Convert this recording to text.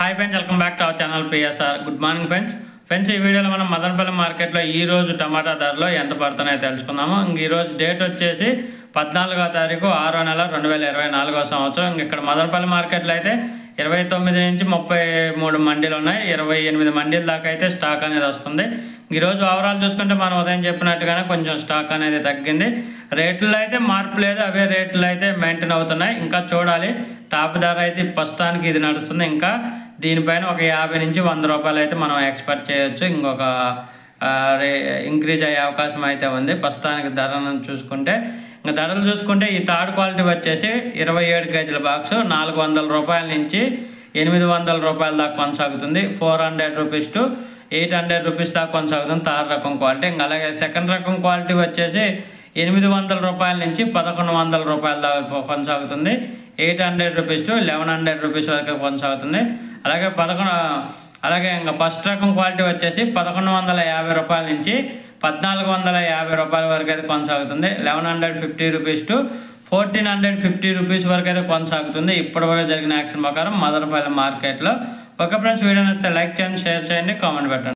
Hi friends, welcome back to our channel PSR. Good morning friends. ఈ వీడియోలో మనం మదనపల్లి మార్కెట్లో ఈ రోజు టమాటా ధరలు ఎంత పడుతున్నాయో తెలుసుకుందాము. ఈ రోజు డేట్ వచ్చేసి 14వ తారీఖు 6వ నెల 2024వ సంవత్సరం. ఇక్కడ మదనపల్లి మార్కెట్లో అయితే 29 నుంచి 33 మండీలు ఉన్నాయి. 28 మండీల దాకా అయితే స్టాక్ అనేది వస్తుంది. ఈరోజు ఓవరాల్ చూసుకుంటే మనం ఉదయం చెప్పినట్టుగానే కొంచెం స్టాక్ అనేది తగ్గింది. రేట్లలో అయితే మార్పు లేదు, అవే రేట్లు అయితే మెయింటైన్ అవుతున్నాయి. ఇంకా చూడాలి, టాప్ ధర అయితే ప్రస్తుతానికి ఇది నడుస్తుంది. ఇంకా దీనిపైన ఒక 50 నుంచి 100 రూపాయలు అయితే మనం ఎక్స్పెక్ట్ చేయొచ్చు. ఇంకొక ఇంక్రీజ్ అయ్యే అవకాశం అయితే ఉంది. ప్రస్తుతానికి ధరను చూసుకుంటే ఇంకా ధరలు చూసుకుంటే ఈ థర్డ్ క్వాలిటీ వచ్చేసి 27 కేజీల బాక్స్ 400 రూపాయల నుంచి 800 రూపాయల దాకా కొనసాగుతుంది. 400 రూపీస్ టు 800 రూపీస్ దాకా కొనసాగుతుంది థర్డ్ రకం క్వాలిటీ. ఇంకా అలాగే సెకండ్ రకం క్వాలిటీ వచ్చేసి 800 రూపాయల నుంచి 1100 రూపాయల దాకా కొనసాగుతుంది. 800 రూపీస్ టు 1100 రూపీస్ వరకు కొనసాగుతుంది. అలాగే ఇంకా ఫస్ట్ రకం క్వాలిటీ వచ్చేసి 1150 రూపాయల నుంచి 1450 రూపాయల వరకు అయితే కొనసాగుతుంది. 1150 రూపీస్ టు 1450 రూపీస్ వరకు అయితే కొనసాగుతుంది. ఇప్పటివరకు జరిగిన యాక్షన్ ప్రకారం మదనపల్లి మార్కెట్లో. ఓకే ఫ్రెండ్స్, వీడియో నచ్చితే లైక్ చేయండి, షేర్ చేయండి, కామెంట్ పెట్టండి.